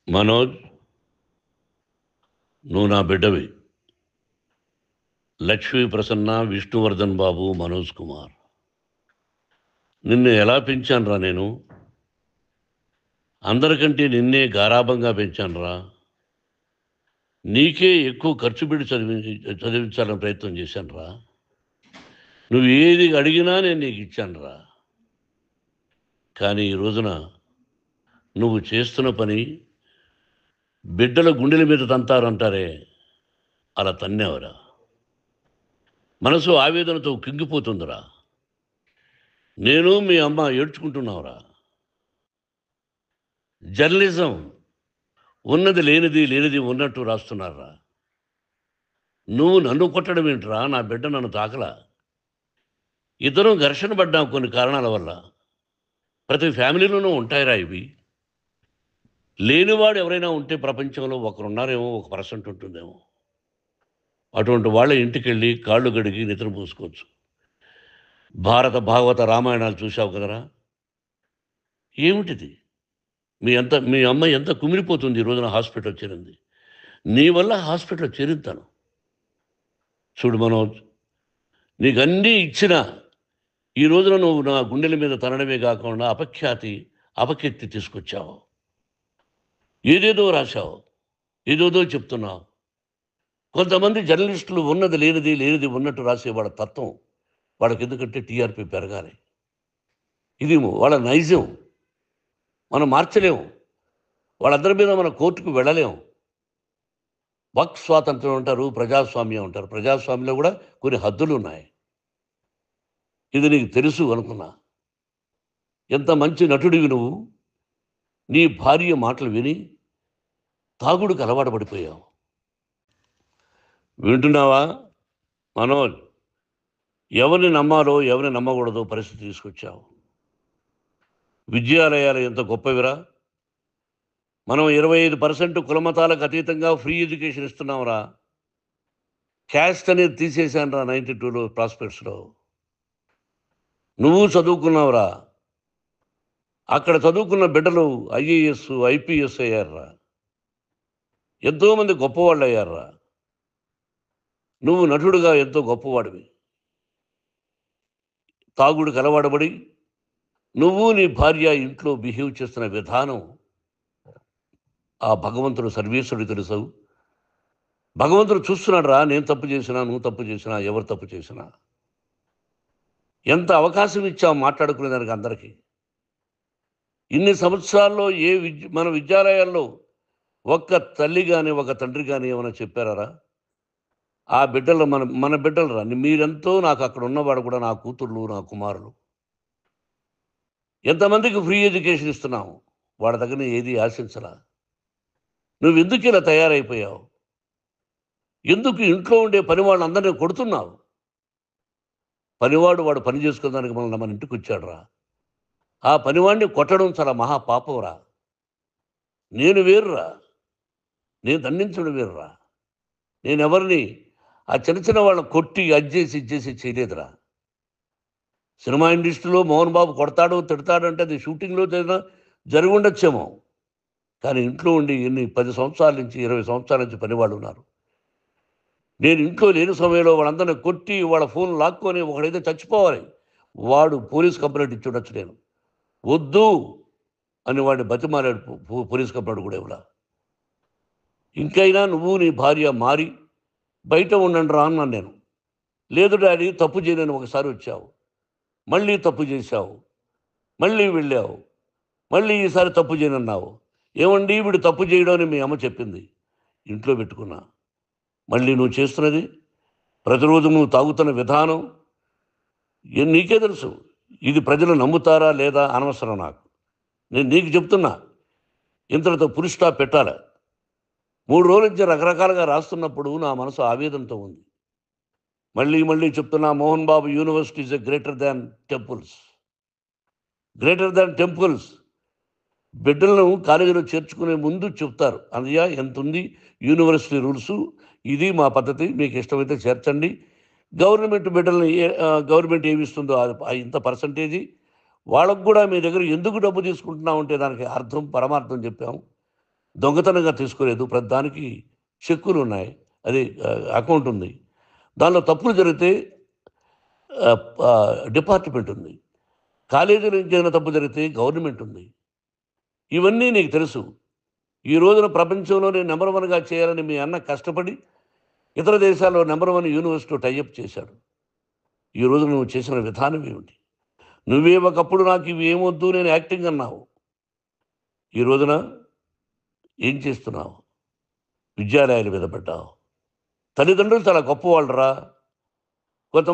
మనోజ్, నువ్వు నా బిడ్డవి. లక్ష్మీ ప్రసన్న, విష్ణువర్ధన్ బాబు, మనోజ్ కుమార్. నిన్ను ఎలా పెంచానురా నేను? అందరికంటే నిన్నే గారాబంగా పెంచానురా. నీకే ఎక్కువ ఖర్చు పెట్టి చదివించాలని ప్రయత్నం చేశానురా. నువ్వు ఏది అడిగినా నేను నీకు ఇచ్చానురా. కానీ ఈ రోజున నువ్వు చేస్తున్న పని బిడ్డల గుండెల మీద తంతారంటారే, అలా తన్నేవరా. మనసు ఆవేదనతో కింగిపోతుందిరా. నేను మీ అమ్మ ఏడ్చుకుంటున్నావురా. జర్నలిజం ఉన్నది లేనిది, లేనిది ఉన్నట్టు రాస్తున్నారా. నువ్వు నన్ను కొట్టడం ఏంట్రా? నా బిడ్డ నన్ను తాకలా. ఇద్దరం ఘర్షణ పడ్డాం కొన్ని కారణాల వల్ల. ప్రతి ఫ్యామిలీలోనూ ఉంటాయిరా ఇవి. లేనివాడు ఎవరైనా ఉంటే ప్రపంచంలో ఒకరున్నారేమో, 1% ఉంటుందేమో. అటువంటి వాళ్ళ ఇంటికి వెళ్ళి కాళ్ళు గడిగి నిద్ర పూసుకోవచ్చు. భారత భాగవత రామాయణాలు చూసావు కదరా. ఏమిటిది? మీ అమ్మ ఎంత కుమిలిపోతుంది ఈ రోజున హాస్పిటల్ చేరింది. నీ వల్ల హాస్పిటల్ చేరుతాను. చూడు మనోజ్, నీకు అన్నీ ఇచ్చిన ఈ రోజున నువ్వు నా గుండెల మీద తనడమే కాకుండా అపకీర్తి తీసుకొచ్చావు. ఏదేదో రాశావు, ఏదేదో చెప్తున్నావు. కొంతమంది జర్నలిస్టులు ఉన్నది లేనిది, లేనిది ఉన్నట్టు రాసే వాళ్ళ తత్వం వాళ్ళకి. ఎందుకంటే టీఆర్పీ పెరగాలి. ఇది వాళ్ళ నైజం. మనం మార్చలేము. వాళ్ళందరి మీద మన కోర్టుకు వెళ్ళలేము. వాక్ స్వాతంత్రం అంటారు, ప్రజాస్వామ్యం అంటారు. ప్రజాస్వామ్యంలో కూడా కొన్ని హద్దులు ఉన్నాయి. ఇది నీకు తెలుసు అనుకున్నా. ఎంత మంచి నటుడివి నువ్వు. నీ భార్య మాటలు విని తాగుడుకు అలవాటు పడిపోయావు. వింటున్నావా మనోజ్? ఎవరిని నమ్మాలో ఎవరిని నమ్మకూడదో పరిస్థితి తీసుకొచ్చావు. విద్యాలయాలు ఎంత గొప్పవిరా. మనం 25% కులమతాలకు అతీతంగా ఫ్రీ ఎడ్యుకేషన్ ఇస్తున్నాంరా. క్యాస్ట్ అనేది తీసేశానురా 92లో ప్రాస్పెక్ట్స్లో. నువ్వు చదువుకున్నావురా. అక్కడ చదువుకున్న బిడ్డలు ఐఏఎస్, ఐపీఎస్ అయ్యారురా. ఎంతోమంది గొప్పవాళ్ళు అయ్యారురా. నువ్వు నటుడుగా ఎంతో గొప్పవాడివి. తాగుడుకు అలవాడబడి నువ్వు నీ భార్య ఇంట్లో బిహేవ్ చేస్తున్న విధానం ఆ భగవంతుడు సర్వేశ్వరుడు తెలుసు. భగవంతుడు చూస్తున్నాడు రా. నేను తప్పు చేసినా, నువ్వు తప్పు చేసినా, ఎవరు తప్పు చేసినా. ఎంత అవకాశం ఇచ్చావు మాట్లాడుకునేదానికి అందరికీ. ఇన్ని సంవత్సరాల్లో మన విద్యాలయాల్లో ఒక్క తల్లి కానీ ఒక తండ్రి కానీ ఏమైనా చెప్పారా? ఆ బిడ్డలు మన బిడ్డలు రా. మీరెంతో నాకు అక్కడ ఉన్నవాడు కూడా నా కూతుర్లు, నా కుమారులు. ఎంతమందికి ఫ్రీ ఎడ్యుకేషన్ ఇస్తున్నావు. వాడి దగ్గర ఏది ఆశించలా. నువ్వు ఎందుకు ఇలా తయారైపోయావు? ఎందుకు ఇంట్లో ఉండే పని వాళ్ళందరినీ కొడుతున్నావు? వాడు పని చేసుకోవడానికి మన ఇంటికి వచ్చాడు రా. ఆ పనివాడిని కొట్టడం చాలా మహాపాపంరా. నేను వేరురా. నేను దండించడం వేరురా. నేను ఎవరిని ఆ చిన్న వాళ్ళని కొట్టి ఇచ్చేసి చేయలేదురా. సినిమా ఇండస్ట్రీలో మోహన్ బాబు కొడతాడు, తిడతాడు అంటే అది షూటింగ్లో జరిగి ఉండొచ్చేమో. కానీ ఇంట్లో ఉండి 10 సంవత్సరాల నుంచి 20 సంవత్సరాల నుంచి పనివాళ్ళు ఉన్నారు. నేను ఇంట్లో లేని సమయంలో వాళ్ళందరినీ కొట్టి వాళ్ళ ఫోన్ లాక్కొని ఒకడైతే చచ్చిపోవాలి. వాడు పోలీస్ కంప్లైంట్ ఇచ్చి ఉండొచ్చు. నేను వద్దు అని వాడిని బతిమాలాడు. పోలీస్ కంప్లైంట్ కూడా ఇవ్వడా. ఇంకైనా నువ్వు నీ భార్య మారి బయట ఉండండి రా అన్నాను నేను. లేదు డాడీ, తప్పు చేయలేని ఒకసారి వచ్చావు, మళ్ళీ తప్పు చేశావు, మళ్ళీ వెళ్ళావు, మళ్ళీ ఈసారి తప్పు చేయనన్నావు. ఏమండి వీడు తప్పు చేయడం అని మీ అమ్మ చెప్పింది. ఇంట్లో పెట్టుకున్నా. మళ్ళీ నువ్వు చేస్తున్నది, ప్రతిరోజు నువ్వు తాగుతున్న విధానం నీకే తెలుసు. ఇది ప్రజలు నమ్ముతారా లేదా అనవసరం నాకు. నేను నీకు చెప్తున్నా, ఇంతటితో పులి స్టాప్ పెట్టాలి. 3 రోజుల నుంచి రకరకాలుగా రాస్తున్నప్పుడు నా మనసు ఆవేదనతో ఉంది. మళ్ళీ చెప్తున్నా, Mohan Babu university is greater than temples. Greater than temples. బిడ్డలను కాలేజీలో చేర్చుకునే ముందు చెప్తారు, అన్నయ్య ఎంత ఉంది యూనివర్సిటీ రూల్సు, ఇది మా పద్ధతి, మీకు ఇష్టమైతే చేర్చండి. గవర్నమెంట్ బిడ్డలని గవర్నమెంట్ ఏమి ఇస్తుందో ఇంత పర్సంటేజీ వాళ్ళకు కూడా మీ దగ్గర ఎందుకు డబ్బు తీసుకుంటున్నామంటే దానికి అర్థం పరమార్థం చెప్పాము. దొంగతనంగా తీసుకోలేదు. ప్రతిదానికి చెక్కులు ఉన్నాయి. అది అకౌంట్ ఉంది. దానిలో తప్పులు జరిగితే డిపార్ట్మెంట్ ఉంది. కాలేజీలో ఏదైనా తప్పు జరిగితే గవర్నమెంట్ ఉంది. ఇవన్నీ నీకు తెలుసు. ఈ రోజున ప్రపంచంలోనే నంబర్ 1గా చేయాలని మీ అన్న కష్టపడి ఇతర దేశాల్లో నంబర్ 1 యూనివర్సిటీతో టైఅప్ చేశాడు. ఈ రోజు నువ్వు చేసిన విధానం ఏమిటి? నువ్వే ఒకప్పుడు నాకు ఇవి ఏమొద్దు నేను యాక్టింగ్ అన్నావు. ఈ రోజున ఏం చేస్తున్నావు? విద్యాలయాల మీద పడ్డావు. తల్లిదండ్రులు చాలా గొప్పవాళ్ళురా.